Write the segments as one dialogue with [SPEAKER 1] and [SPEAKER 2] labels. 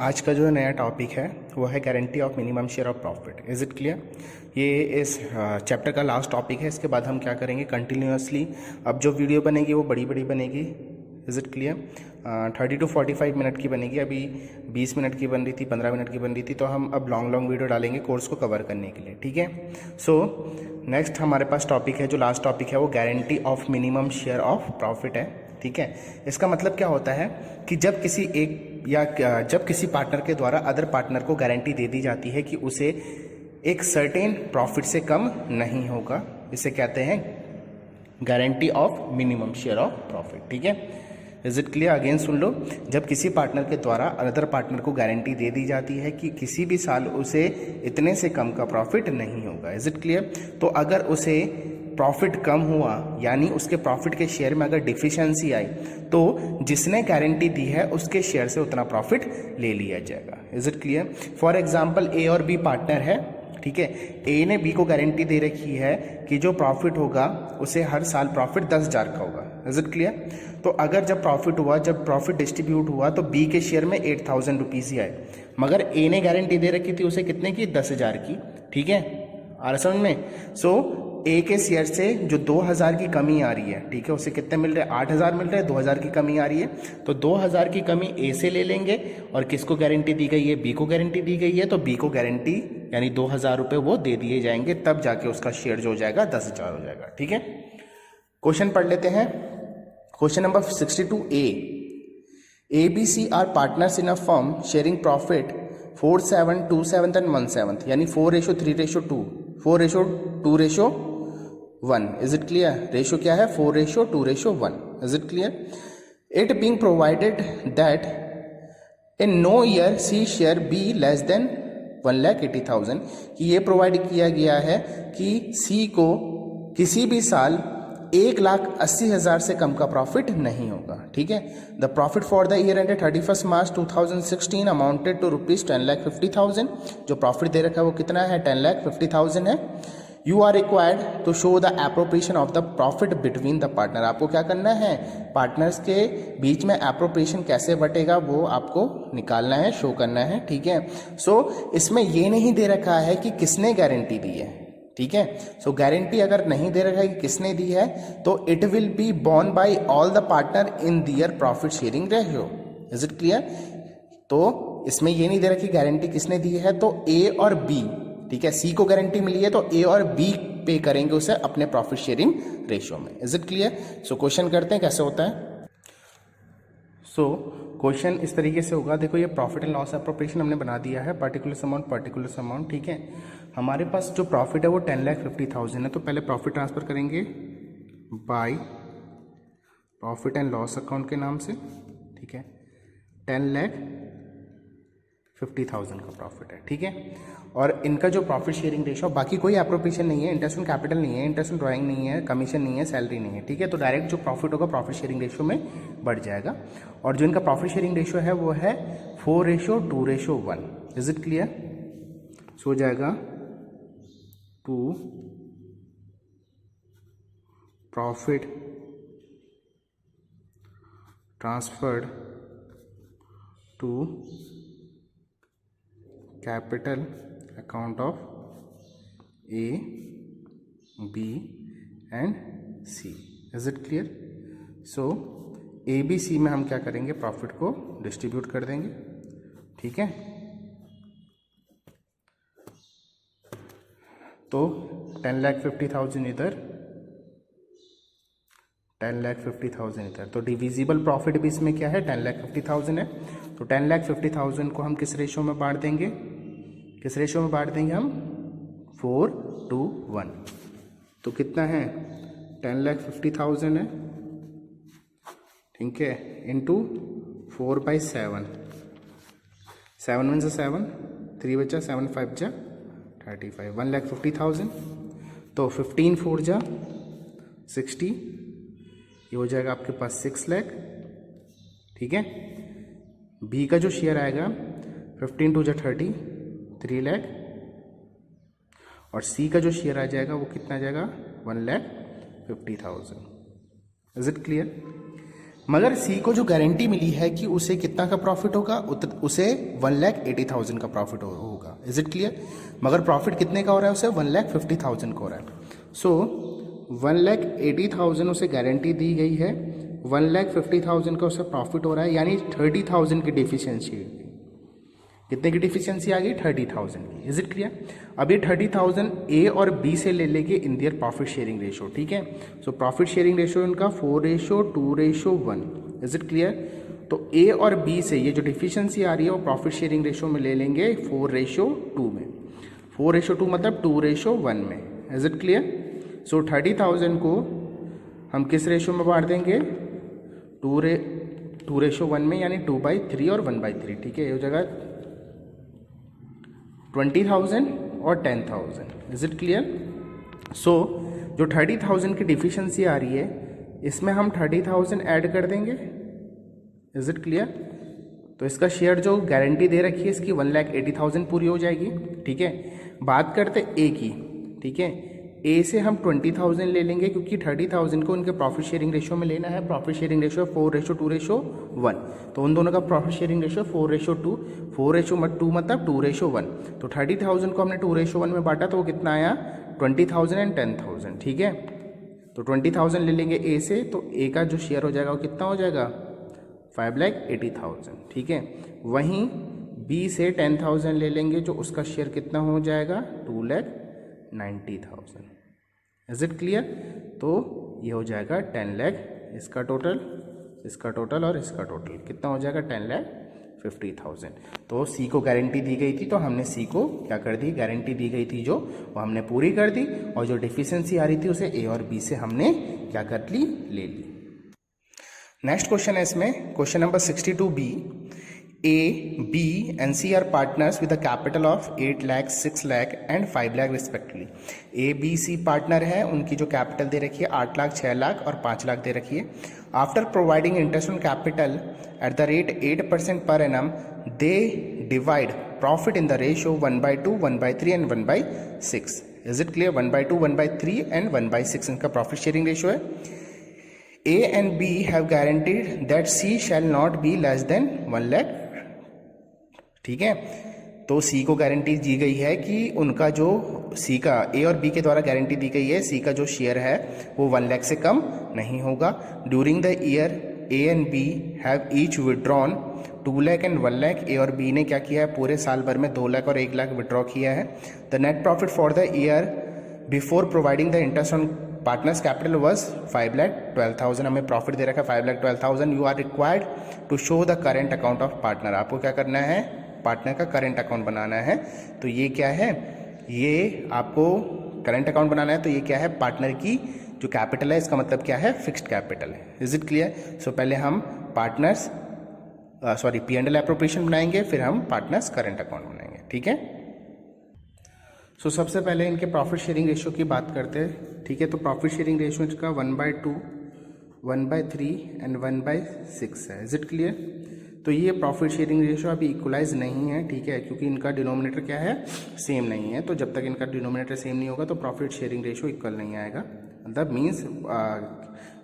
[SPEAKER 1] आज का जो नया टॉपिक है वो है guarantee of minimum share of profit. Is it clear? ये इस चैप्टर का लास्ट टॉपिक है। इसके बाद हम क्या करेंगे, कंटिन्यूसली अब जो वीडियो बनेगी वो बड़ी बड़ी बनेगी। Is it clear? 30 to 45 minute की बनेगी। अभी 20 मिनट की बन रही थी, 15 मिनट की बन रही थी, तो हम अब लॉन्ग वीडियो डालेंगे कोर्स को कवर करने के लिए। ठीक है। नेक्स्ट हमारे पास टॉपिक है, जो लास्ट टॉपिक है वो guarantee of minimum share of profit है। ठीक है। इसका मतलब क्या होता है कि जब किसी पार्टनर के द्वारा अदर पार्टनर को गारंटी दे दी जाती है कि उसे एक सर्टेन प्रॉफिट से कम नहीं होगा, इसे कहते हैं guarantee of minimum share of profit. ठीक है। Is it clear? अगेन सुन लो, जब किसी पार्टनर के द्वारा अदर पार्टनर को गारंटी दे दी जाती है कि किसी भी साल उसे इतने से कम का प्रॉफिट नहीं होगा। Is it clear? तो अगर उसे प्रॉफिट कम हुआ, यानी उसके प्रॉफिट के शेयर में अगर डिफिशिएंसी आई, तो जिसने गारंटी दी है उसके शेयर से उतना प्रॉफिट ले लिया जाएगा। Is it clear? For example, A और बी पार्टनर है। ठीक है। ए ने बी को गारंटी दे रखी है कि जो प्रॉफिट होगा उसे हर साल प्रॉफिट 10,000 का होगा। Is it clear? तो अगर जब प्रॉफिट डिस्ट्रीब्यूट हुआ तो बी के शेयर में 8,000 रुपीज़ ही आए, मगर ए ने गारंटी दे रखी थी उसे कितने की, 10,000 की। ठीक है, आ रहा समझ में? ए के शेयर से जो 2,000 की कमी आ रही है, ठीक है, उसे कितने मिल रहे हैं, 8,000 मिल रहे हैं, 2,000 की कमी आ रही है, तो 2,000 की कमी ए से ले लेंगे। और किसको गारंटी दी गई है, बी को गारंटी दी गई है, तो बी को गारंटी यानी 2,000 रुपये वो दे दिए जाएंगे, तब जाके उसका शेयर जो हो जाएगा 10,000 हो जाएगा। ठीक है। क्वेश्चन पढ़ लेते हैं। Question number 62A, ABC are partners in a firm sharing profit 4/7, 2/7 and 1/7, यानी 4:3:2, 4:2:1। Is it clear? रेशो क्या है, 4:2:1। Is it clear? It being provided that in no year C share be less than 1,80,000, कि ये provide किया गया है कि सी को किसी भी साल 1,80,000 से कम का प्रॉफिट नहीं होगा। ठीक है। The profit for the year ended 31 March 2016 amounted to rupees 10,50,000। जो प्रॉफिट दे रखा है वो कितना है, 10,50,000 है। You are required to show the appropriation of the profit between the partner. आपको क्या करना है, पार्टनर्स के बीच में एप्रोप्रिएशन कैसे बटेगा वो आपको निकालना है, शो करना है। ठीक है। इसमें ये नहीं दे रखा है कि किसने गारंटी दी है। ठीक है। गारंटी अगर नहीं दे रखा है कि किसने दी है, तो it will be borne by all the partner in their profit sharing ratio. Is it clear? तो इसमें ये नहीं दे रखा कि गारंटी किसने दी है, तो ए और बी, ठीक है, सी को गारंटी मिली है तो ए और बी पे करेंगे उसे अपने प्रॉफिट शेयरिंग रेशियो में। Is it clear? क्वेश्चन करते हैं कैसे होता है। क्वेश्चन इस तरीके से होगा। देखो, ये प्रॉफिट एंड लॉस एप्रोप्रिएशन हमने बना दिया है, पर्टिकुलर अमाउंट। ठीक है। हमारे पास जो प्रॉफिट है वो 10,50,000 है, तो पहले प्रॉफिट ट्रांसफर करेंगे by profit and loss account के नाम से। ठीक है। 10,50,000 का प्रॉफिट है। ठीक है। और इनका जो प्रॉफिट शेयरिंग रेशो, बाकी कोई एप्रोप्रिएशन नहीं है, इंटरेस्ट ऑन कैपिटल नहीं है, इंटरेस्ट ऑन ड्राइंग नहीं है, कमीशन नहीं है, सैलरी नहीं है। ठीक है। तो डायरेक्ट जो प्रॉफिट होगा प्रॉफिट शेयरिंग रेशो में बढ़ जाएगा। और जो इनका प्रॉफिट शेयरिंग रेशो है वो है 4:2:1। Is it clear? हो जाएगा 2 profit transferred to capital account of A, B and C. Is it clear? A B C में हम क्या करेंगे, प्रॉफिट को डिस्ट्रीब्यूट कर देंगे। ठीक है। तो 10,50,000 इधर, 10,50,000 इधर, तो डिविजिबल प्रॉफिट भी इसमें क्या है, 10,50,000 है। तो 10,50,000 को हम किस रेशो में बांट देंगे, हम 4:1। तो कितना है, 10,50,000 है, ठीक है, इंटू 4/7, 7 वन से 7, 3 बचा, 7 5 जा 35, 1,50,000। तो 15 4 जा 60, ये हो जाएगा आपके पास 6 लाख। ठीक है। बी का जो शेयर आएगा 15 2 जा 30, 3 लाख। और सी का जो शेयर आ जाएगा वो कितना आ जाएगा, 1,50,000। Is it clear? मगर सी को जो गारंटी मिली है कि उसे कितना का प्रॉफिट होगा, उसे 1,80,000 का प्रॉफिट होगा। Is it clear? मगर प्रॉफिट कितने का हो रहा है? उसे 1,50,000 का हो रहा है। सो 1,80,000 उसे गारंटी दी गई है, 1,50,000 का उसे प्रॉफिट हो रहा है, यानी 30,000 की डिफिशियंसी। कितने की डिफिशियंसी आ गई? 30,000 की। Is it clear? अब ये 30,000 ए और बी से ले लेंगे इन दियर प्रॉफिट शेयरिंग रेशो। ठीक है, सो प्रॉफिट शेयरिंग रेशो इनका 4:2:1। Is it clear? तो ए और बी से ये जो डिफिशियंसी आ रही है वो प्रॉफिट शेयरिंग रेशो में ले लेंगे 4:2 में। 4:2 मतलब 2:1 में। Is it clear? सो 30,000 को हम किस रेशो में बांट देंगे? 2:1 में, यानी 2/3 और 1/3। ठीक है, ये हो जाएगा 20,000 और 10,000। Is it clear? सो जो 30,000 की डिफिशियंसी आ रही है इसमें हम 30,000 ऐड कर देंगे। Is it clear? तो इसका शेयर जो गारंटी दे रखी है इसकी 1,80,000 पूरी हो जाएगी। ठीक है, बात करते ए की। ठीक है, ए से हम 20,000 ले लेंगे क्योंकि 30,000 को उनके प्रॉफिट शेयरिंग रेशो में लेना है। प्रॉफिट शेयरिंग रेशो 4:2:1, तो उन दोनों का प्रॉफिट शेयरिंग रेशो 4:2। 4:2 मतलब 2:1। तो 30,000 को हमने 2:1 में बांटा तो वो कितना आया? 20,000 एंड 10,000। ठीक है, तो 20,000 ले लेंगे ए से, तो ए का जो शेयर हो जाएगा वो कितना हो जाएगा? 5,80,000। ठीक है, वहीं बी से 10,000 ले लेंगे, जो उसका शेयर कितना हो जाएगा? 2,90,000। Is it clear? तो ये हो जाएगा 10 लाख, इसका टोटल, इसका टोटल और इसका टोटल कितना हो जाएगा? 10,50,000। तो सी को गारंटी दी गई थी, तो हमने सी को क्या कर दी? गारंटी दी गई थी जो, वो हमने पूरी कर दी, और जो डिफिशियंसी आ रही थी उसे ए और बी से हमने क्या कर ली? ले ली। नेक्स्ट क्वेश्चन है इसमें, question number 62B। A, B and C are partners with a capital of 8 lakh, 6 lakh and 5 lakh respectively. A, B, C partner है, उनकी जो कैपिटल दे रखी है 8 लाख, 6 लाख और 5 लाख दे रखी है। After providing interest on capital at the rate 8% per annum, they divide profit in the ratio 1/2, 1/3 and 1/6। Is it clear? 1/2, 1/3 and 1/6 इनका profit sharing ratio है। A and B have guaranteed that C shall not be less than 1 lakh। ठीक है, तो सी को guarantee दी गई है कि उनका जो सी का, ए और बी के द्वारा गारंटी दी गई है, सी का जो शेयर है वो 1 लाख से कम नहीं होगा। During the year A and B have each withdrawn 2 lakh and 1 lakh. A और बी ने क्या किया है? पूरे साल भर में 2 लाख और 1 लाख विड्रॉ किया है। The net profit for the year before providing the interest on partners capital was 5,12,000। हमें प्रॉफिट दे रखा है 5,12,000। You are required to show the current account of partner. आपको क्या करना है? पार्टनर का करेंट अकाउंट बनाना है। तो ये क्या है? ये आपको करेंट अकाउंट बनाना है। तो ये क्या है? पार्टनर की जो कैपिटल है, इसका मतलब क्या है? फिक्स्ड कैपिटल है। Is it clear? सो पहले हम पार्टनर्स P&L एप्रोप्रिएशन बनाएंगे, फिर हम पार्टनर्स करेंट अकाउंट बनाएंगे। ठीक है, सो सबसे पहले इनके प्रॉफिट शेयरिंग रेशियो की बात करते हैं। ठीक है, तो प्रॉफिट शेयरिंग रेशियो इसका 1/2, 1/3 एंड 1/6 है। Is it clear? तो ये प्रॉफिट शेयरिंग रेशियो अभी इक्वलाइज नहीं है। ठीक है, क्योंकि इनका डिनोमिनेटर क्या है? सेम नहीं है। तो जब तक इनका डिनोमिनेटर सेम नहीं होगा तो प्रॉफिट शेयरिंग रेशियो इक्वल नहीं आएगा। मतलब मीन्स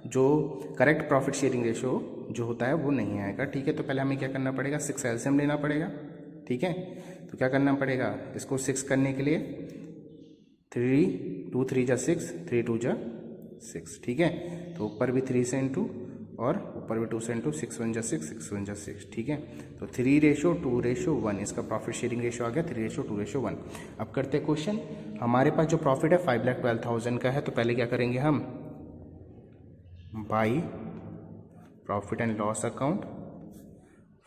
[SPEAKER 1] जो करेक्ट प्रॉफिट शेयरिंग रेशियो जो होता है वो नहीं आएगा। ठीक है, तो पहले हमें क्या करना पड़ेगा? 6 एलसीएम लेना पड़ेगा। ठीक है, तो क्या करना पड़ेगा? इसको 6 करने के लिए 3 2 3 जा 6, 3 2 जा 6। ठीक है, तो ऊपर भी 3 से इंटू और ऊपर भी 2 से इंटू, 6 1 जा 6, 6 1 जा 6। ठीक है, तो 3:2:1 इसका प्रॉफिट शेयरिंग रेशियो आ गया 3:2:1। अब करते हैं क्वेश्चन। हमारे पास जो प्रॉफिट है 5,12,000 का है, तो पहले क्या करेंगे हम? By profit and loss account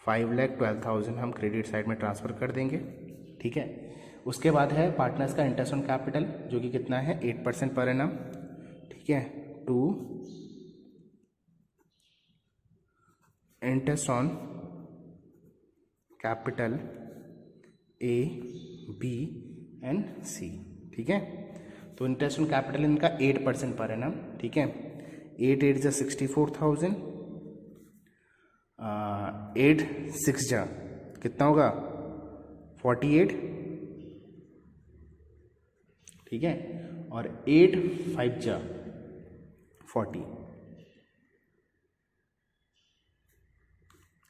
[SPEAKER 1] 5,12,000 हम क्रेडिट साइड में ट्रांसफ़र कर देंगे। ठीक है, उसके बाद है पार्टनर्स का इंटरेस्ट ऑन कैपिटल, जो कि कितना है? 8% पर एनम। ठीक है, to interest on capital A, B and C. ठीक है, तो इंटरेस्ट ऑन कैपिटल इनका 8% पर एनम। ठीक है, 8 8 जा 64,000, 8 6 जा कितना होगा? 48। ठीक है, और 8 5 जा 40।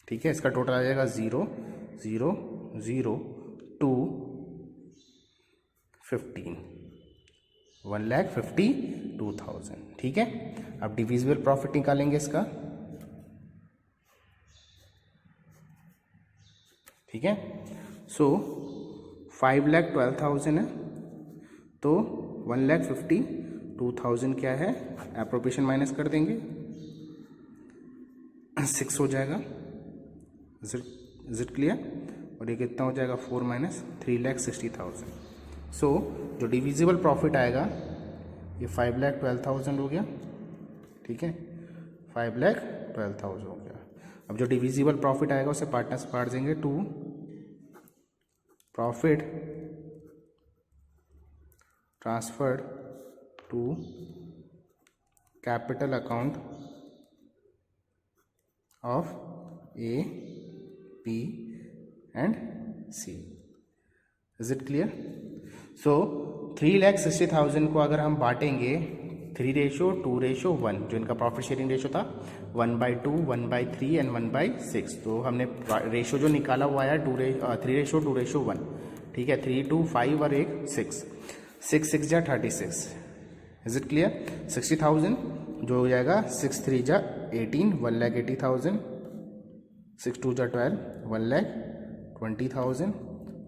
[SPEAKER 1] ठीक है, इसका टोटल आ जाएगा 0 0 0 2 15 1,52,000। ठीक है, अब डिविजिबल प्रॉफिट निकालेंगे इसका। ठीक है, सो 5,12,000 है तो 1,52,000 क्या है, एप्रोप्रिएशन माइनस कर देंगे, 6 हो जाएगा। Is it clear? और ये कितना हो जाएगा, 4 माइनस 3,60,000। सो जो डिविजिबल प्रॉफिट आएगा ये 5,12,000 हो गया। ठीक है, 5,12,000 हो गया। अब जो डिविजिबल प्रॉफिट आएगा उसे पार्टनर्स बांट देंगे, 2 profit transferred to capital account of A, P and C। Is it clear? So 3,60,000 को अगर हम बांटेंगे 3:2:1, जो इनका प्रॉफिट शेयरिंग रेशो था 1/2, 1/3 एंड 1/6, तो हमने रेशो जो निकाला वो आया 3:2:1। ठीक है, 3 2 5 और 1 6, 6 6 जा 36। Is it clear? 60,000 जो हो जाएगा 6 3 जा 18, 1,80,000, 6 2 जा 12, 1,20,000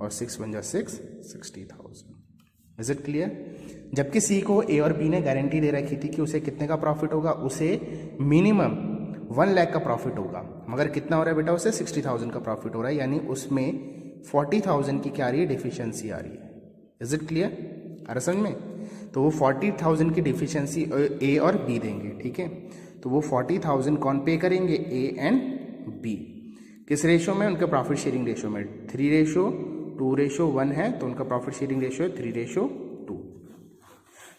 [SPEAKER 1] और 6 1 जा 6, 60,000। Is it clear? जबकि सी को ए और बी ने गारंटी दे रखी थी कि उसे कितने का प्रॉफिट होगा, उसे मिनिमम 1 लाख का प्रॉफिट होगा, मगर कितना हो रहा है बेटा, उसे 60,000 का प्रॉफिट हो रहा है, यानी उसमें 40,000 की क्या आ रही है, डिफिशियंसी आ रही है। Is it clear? आ रहा समझ में? तो वो 40,000 की डिफिशियंसी ए और बी देंगे। ठीक है, तो वो 40,000 कौन पे करेंगे, ए एंड बी। किस रेशो में? उनके प्रॉफिट शेयरिंग रेशो में। 3:2:1 है तो उनका प्रॉफिट शेयरिंग रेशो है 3:2।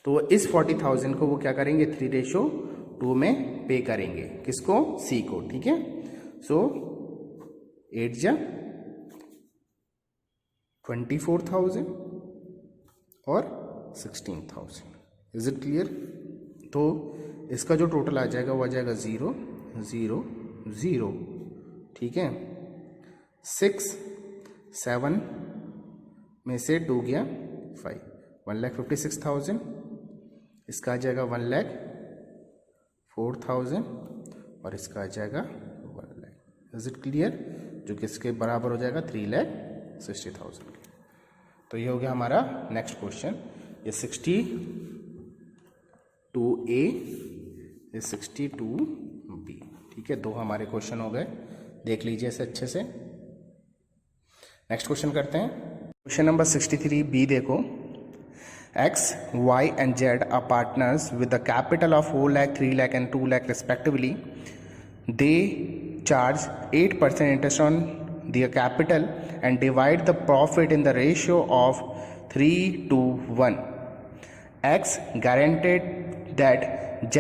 [SPEAKER 1] तो इस 40,000 को वो क्या करेंगे, 3:2 में पे करेंगे। किसको? सी को। ठीक है, सो 8 जा 24,000 और 16,000। Is it clear? तो इसका जो टोटल आ जाएगा वो आ जाएगा 0 0 0। ठीक है, 6 7 में से 2 गया 5, 1,56,000। इसका आ जाएगा 1,04,000 और इसका आ जाएगा 1 लाख। Is it clear? जो कि इसके बराबर हो जाएगा 3,60,000। तो ये हो गया हमारा नेक्स्ट क्वेश्चन। ये 62A, ये 62B। ठीक है, 2 हमारे क्वेश्चन हो गए, देख लीजिए इसे अच्छे से। नेक्स्ट क्वेश्चन करते हैं। क्वेश्चन नंबर 63B देखो। X, Y and Z are partners with a capital of 4 lakh, 3 lakh and 2 lakh respectively. They charge 8% interest on their capital and divide the profit in the ratio of 3:1. X guaranteed that Z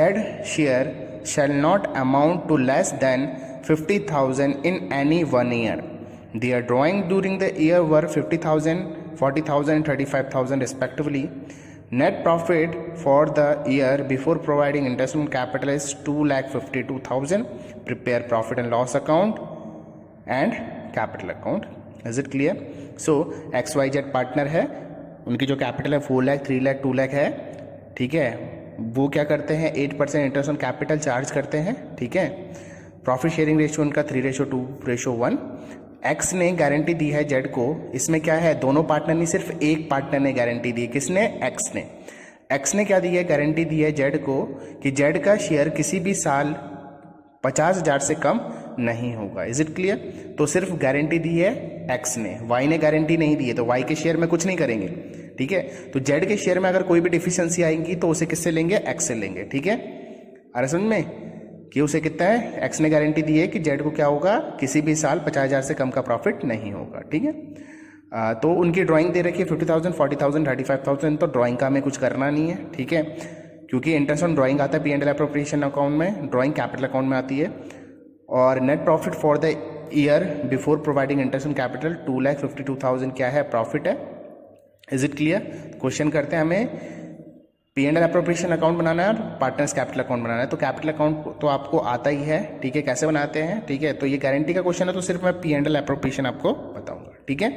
[SPEAKER 1] share shall not amount to less than 50,000 in any 1 year. Their drawing during the year were 50,000, 40,000 and 35,000 respectively. Net profit for the year before providing interest on capital is 2,52,000. Prepare profit and loss account and capital account. Is it clear? So XYZ partner है, उनकी जो capital है 4 लाख, 3 लाख, 2 लाख है। ठीक है, वो क्या करते हैं, 8% इंटरेस्ट ऑन कैपिटल चार्ज करते हैं। ठीक है, प्रॉफिट शेयरिंग रेशियो उनका 3:2:1। एक्स ने गारंटी दी है जेड को। इसमें क्या है, दोनों पार्टनर नहीं, सिर्फ एक पार्टनर ने गारंटी दी। किसने? एक्स ने। एक्स ने क्या दी है, गारंटी दी है जेड को कि जेड का शेयर किसी भी साल 50,000 से कम नहीं होगा। Is it clear? तो सिर्फ गारंटी दी है एक्स ने, वाई ने गारंटी नहीं दी है, तो वाई के शेयर में कुछ नहीं करेंगे। ठीक है, तो जेड के शेयर में अगर कोई भी डिफिशियंसी आएगी तो उसे किससे लेंगे, एक्स से लेंगे। ठीक है, अरे समझ में कि उसे कितना है, एक्स ने गारंटी दी है कि जेड को क्या होगा, किसी भी साल 50,000 से कम का प्रॉफिट नहीं होगा। ठीक है, तो उनकी ड्राइंग दे रखी है 50,000, 40,000, 35,000। तो ड्राइंग का हमें कुछ करना नहीं है। ठीक है, क्योंकि इंटरेस्ट ऑन ड्राइंग आता है P&L एप्रोप्रिएशन अकाउंट में, ड्राइंग कैपिटल अकाउंट में आती है। और net profit for the year before providing interest on capital 2,52,000 क्या है, प्रॉफिट है। Is it clear? क्वेश्चन करते हैं हमें P&L एप्रोप्रिएशन अकाउंट बनाना है और पार्टनर्स कैपिटल अकाउंट बनाना है। तो कैपिटल अकाउंट तो आपको आता ही है, ठीक है, कैसे बनाते हैं, ठीक है। तो ये गारंटी का क्वेश्चन है तो सिर्फ मैं P&L एप्रोप्रिएशन आपको बताऊंगा, ठीक है।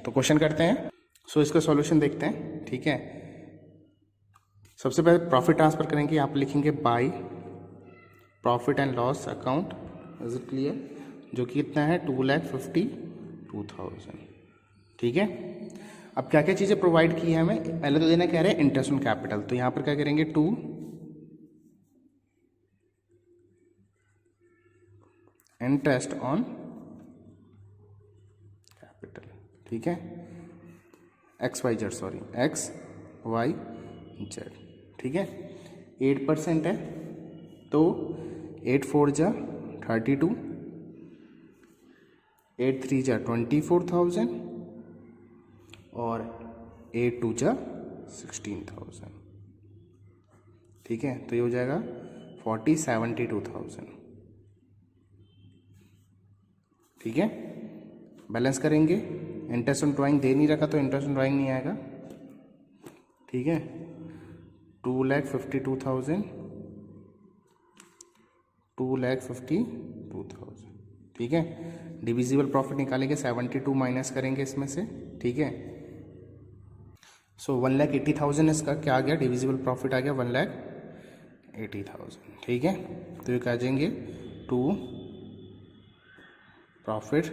[SPEAKER 1] तो क्वेश्चन करते हैं। सो इसका सॉल्यूशन देखते हैं, ठीक है। सबसे पहले प्रॉफिट ट्रांसफर करेंगे, यहाँ पर लिखेंगे bye profit and loss account, is it clear, जो कि कितना है 2,52,000, ठीक है। अब क्या क्या चीज़ें प्रोवाइड की है हमें, पहले तो देना कह रहे हैं इंटरेस्ट ऑन कैपिटल, तो यहाँ पर क्या करेंगे 2 इंटरेस्ट ऑन कैपिटल, ठीक है, XYZ, ठीक है। 8% है तो 8 4 जा 32, 8 3 जा 24,000 और 8 2 जा 16,000, ठीक है। तो ये हो जाएगा 72,000, ठीक है। बैलेंस करेंगे, इंटरेस्ट ऑन ड्राइंग दे नहीं रखा तो इंटरेस्ट ऑन ड्राइंग नहीं आएगा, ठीक है। 2,52,000, 2,52,000, ठीक है। डिविजिबल प्रॉफिट निकालेंगे, 72 माइनस करेंगे इसमें से, ठीक है। सो 1,80,000 इसका क्या आ गया, डिविजिबल प्रॉफिट आ गया 1,80,000, ठीक है। तो ये कह देंगे to profit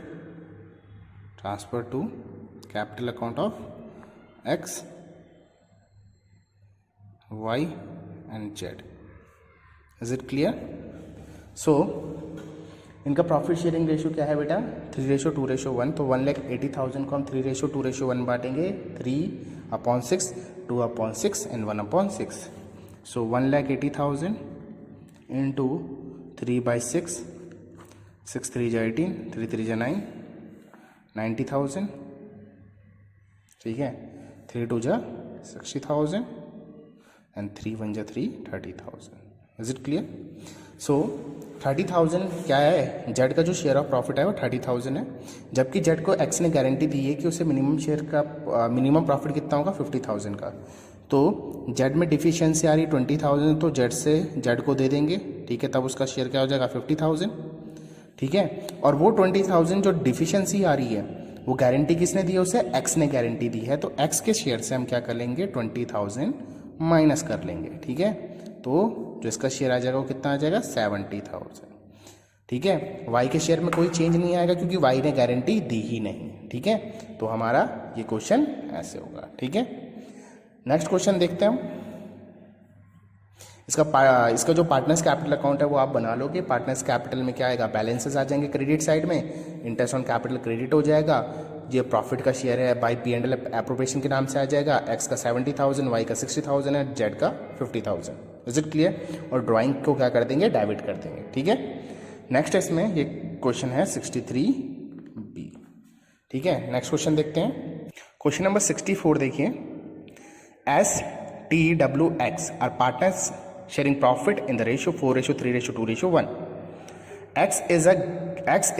[SPEAKER 1] transfer to capital account of X, Y and Z, is it clear. So इनका प्रॉफिट शेयरिंग रेशियो क्या है बेटा, 3:2:1। तो 1,80,000 को हम 3:2:1 बांटेंगे, 3/6, 2/6 एंड 1/6। सो 1,80,000 इंटू 3/6, 6 3 जा 18, 3 3 जा 9, 90,000, ठीक है। 3 2 जा 60,000 एंड 3 1 जा 3, 30,000, इज इट क्लियर। सो 30,000 क्या है, जेड का जो शेयर ऑफ प्रॉफिट है वो 30,000 है, जबकि जेड को एक्स ने गारंटी दी है कि उसे मिनिमम शेयर का मिनिमम प्रॉफिट कितना होगा 50,000 का। तो जेड में डिफिशियंसी आ रही 20,000, तो जेड से जेड को दे देंगे, ठीक है, तब उसका शेयर क्या हो जाएगा 50,000, ठीक है। और वो 20,000 जो डिफिशियंसी आ रही है वो गारंटी किसने दी है, उसे एक्स ने गारंटी दी है, तो एक्स के शेयर से हम क्या कर लेंगे 20,000 माइनस कर लेंगे, ठीक है। तो जो इसका शेयर आ जाएगा वो कितना आ जाएगा 70,000, ठीक है। वाई के शेयर में कोई चेंज नहीं आएगा क्योंकि वाई ने गारंटी दी ही नहीं, ठीक है। तो हमारा ये क्वेश्चन ऐसे होगा, ठीक है। नेक्स्ट क्वेश्चन देखते हैं हम। इसका जो पार्टनर्स कैपिटल अकाउंट है वो आप बना लोगे। पार्टनर्स कैपिटल में क्या आएगा, बैलेंसेस आ जाएंगे क्रेडिट साइड में, इंटरेस्ट ऑन कैपिटल क्रेडिट हो जाएगा, ये प्रॉफिट का शेयर है बाय P&L एप्रोप्रिएशन के नाम से आ जाएगा, एक्स का 70,000, वाई का 60,000 है, जेड का 50,000, इज इट क्लियर। और ड्राइंग को क्या कर देंगे, डेबिट कर देंगे, ठीक है। नेक्स्ट इसमें ये क्वेश्चन है 63B, ठीक है। नेक्स्ट क्वेश्चन देखते हैं, क्वेश्चन नंबर 64 देखिए। STWX are partners sharing profit in the ratio 4:3:2:1. X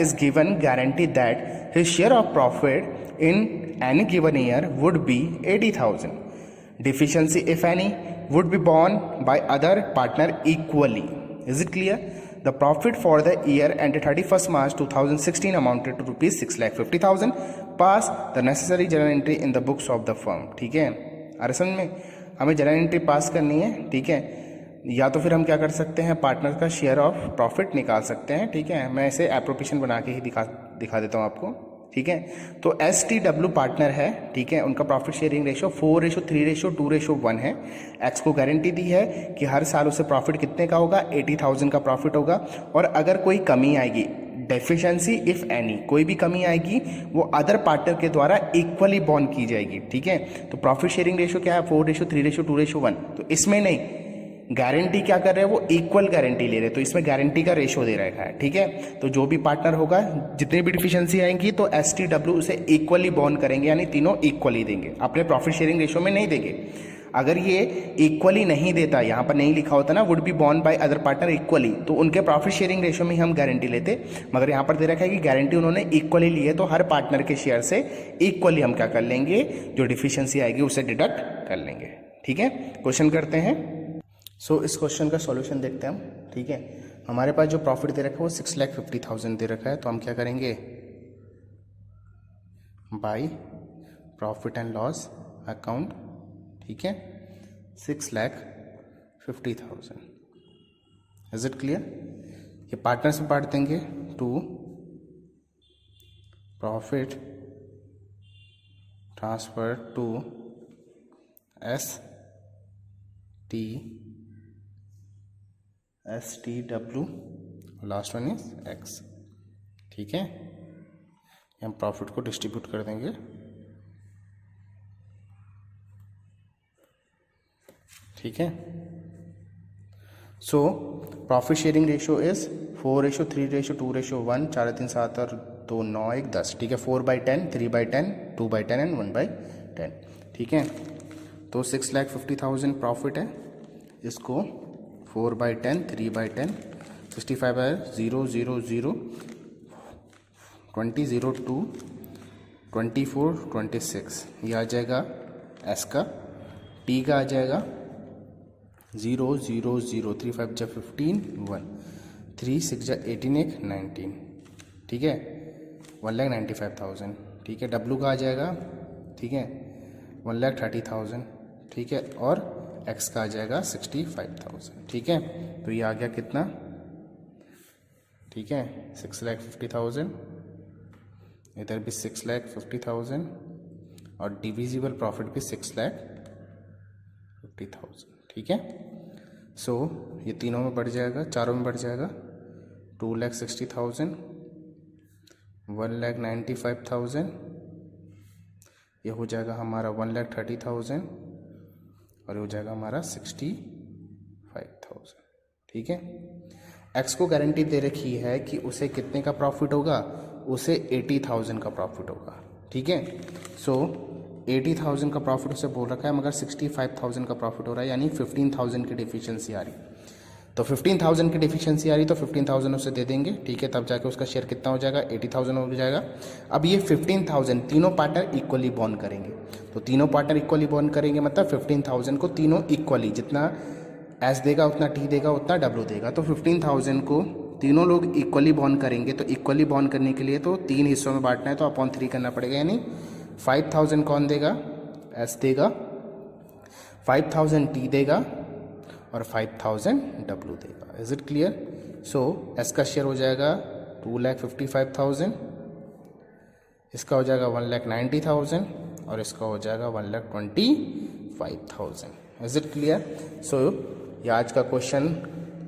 [SPEAKER 1] is given guarantee that his share of profit in any given year would be 80,000. Deficiency, if any, would be borne by other partner equally. Is it clear? The profit for the year ended 31st March 2016 amounted to rupees 6,50,000. Pass the necessary journal entry in the books of the firm. ठीक है, अरे समझ में, हमें journal entry पास करनी है, ठीक है। या तो फिर हम क्या कर सकते हैं, पार्टनर का शेयर ऑफ प्रॉफिट निकाल सकते हैं, ठीक है। मैं इसे एप्रोप्रिएशन बना के ही दिखा देता हूँ आपको, ठीक है। तो STW पार्टनर है, ठीक है, उनका प्रॉफिट शेयरिंग रेशियो 4:3:2:1 है। एक्स को गारंटी दी है कि हर साल उसे प्रॉफिट कितने का होगा, 80,000 का प्रॉफिट होगा। और अगर कोई कमी आएगी, डेफिशिएंसी इफ एनी, कोई भी कमी आएगी वो अदर पार्टनर के द्वारा इक्वली बॉर्न की जाएगी, ठीक है। तो प्रॉफिट शेयरिंग रेशियो क्या है 4:3:2:1। तो इसमें नहीं, गारंटी क्या कर रहे हैं, वो इक्वल गारंटी ले रहे हैं, तो इसमें गारंटी का रेशो दे रखा है, ठीक है। तो जो भी पार्टनर होगा, जितनी भी डिफिशियंसी आएंगी तो STW उसे इक्वली बॉर्न करेंगे, यानी तीनों इक्वली देंगे, अपने प्रॉफिट शेयरिंग रेशो में नहीं देंगे। अगर ये इक्वली नहीं देता, यहाँ पर नहीं लिखा होता ना would be born by other partner equally, तो उनके प्रॉफिट शेयरिंग रेशो में ही हम गारंटी लेते। मगर यहाँ पर दे रखा है कि गारंटी उन्होंने इक्वली ली है, तो हर पार्टनर के शेयर से इक्वली हम क्या कर लेंगे, जो डिफिशियंसी आएगी उसे डिडक्ट कर लेंगे, ठीक है, क्वेश्चन करते हैं। सो इस क्वेश्चन का सॉल्यूशन देखते हैं हम। ठीक है, हमारे पास जो प्रॉफिट दे रखा है वो 6,50,000 दे रखा है, तो हम क्या करेंगे, by profit and loss account. ठीक है, 6,50,000। Is it clear? ये पार्टनर्स में बांट देंगे to profit transfer to STW, last one is X। ठीक है, हम प्रॉफिट को डिस्ट्रीब्यूट कर देंगे। ठीक है, so profit sharing ratio is 4:3:2:1, 4 3 7 और 2 9 1 10। ठीक है, 4/10, 3/10, 2/10 एंड 1/10। ठीक है, तो 6,50,000 प्रॉफिट है, इसको 4/10, 3/10, 65/000, 20, 02, 24, 26 ये आ जाएगा एस का। टी का आ जाएगा 0 0 0, 3 5 जा 15, 1, 3 6 जा 18, 1 19। ठीक है, 1,95,000। ठीक है, डब्लू का आ जाएगा, ठीक है, 1,30,000। ठीक है, और एक्स का आ जाएगा 65,000। ठीक है, तो ये आ गया कितना, ठीक है, 6,50,000, इधर भी 6,50,000 और डिविजिबल प्रॉफिट भी 6,50,000। ठीक है, सो ये तीनों में बढ़ जाएगा, चारों में बढ़ जाएगा, 2,60,000, 1,95,000, ये हो जाएगा हमारा 1,30,000 और ये हो जाएगा हमारा 65,000। ठीक है, एक्स को गारंटी दे रखी है कि उसे कितने का प्रॉफिट होगा, उसे 80,000 का प्रॉफिट होगा। ठीक है, सो 80,000 का प्रॉफिट उसे बोल रखा है, मगर 65,000 का प्रॉफिट हो रहा है, यानी 15,000 की डिफिशियंसी आ रही। तो 15,000 की डिफिशियंसी आ रही, तो 15,000 उसे दे देंगे। ठीक है, तब जाके उसका शेयर कितना हो जाएगा, 80,000 हो जाएगा। अब ये 15,000 तीनों पार्टनर इक्वली बॉन्ड करेंगे, तो तीनों पार्टनर इक्वली बॉन्ड करेंगे, मतलब 15,000 को तीनों इक्वली, जितना एस देगा उतना टी देगा उतना डब्ल्यू देगा, तो 15,000 को तीनों लोग इक्वली बॉन्ड करेंगे। तो इक्वली बॉन्ड करने के लिए तो 3 हिस्सों में बांटना है, तो अपॉन 3 करना पड़ेगा, यानी 5,000 कौन देगा, एस देगा, 5,000 टी देगा और 5,000 डब्ल्यू देगा। Is it clear? So S का शेयर हो जाएगा 2,55,000, इसका हो जाएगा 1,90,000 और इसका हो जाएगा 1,25,000। Is it clear? सो ये आज का क्वेश्चन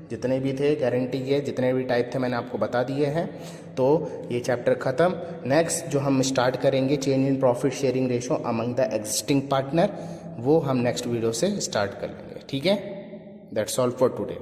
[SPEAKER 1] जितने भी थे गारंटी के, जितने भी टाइप थे मैंने आपको बता दिए हैं। तो ये चैप्टर ख़त्म। नेक्स्ट जो हम स्टार्ट करेंगे, change in profit sharing ratio among the existing partner, वो हम नेक्स्ट वीडियो से स्टार्ट कर लेंगे। ठीक है, दैट्स ऑल फॉर टुडे।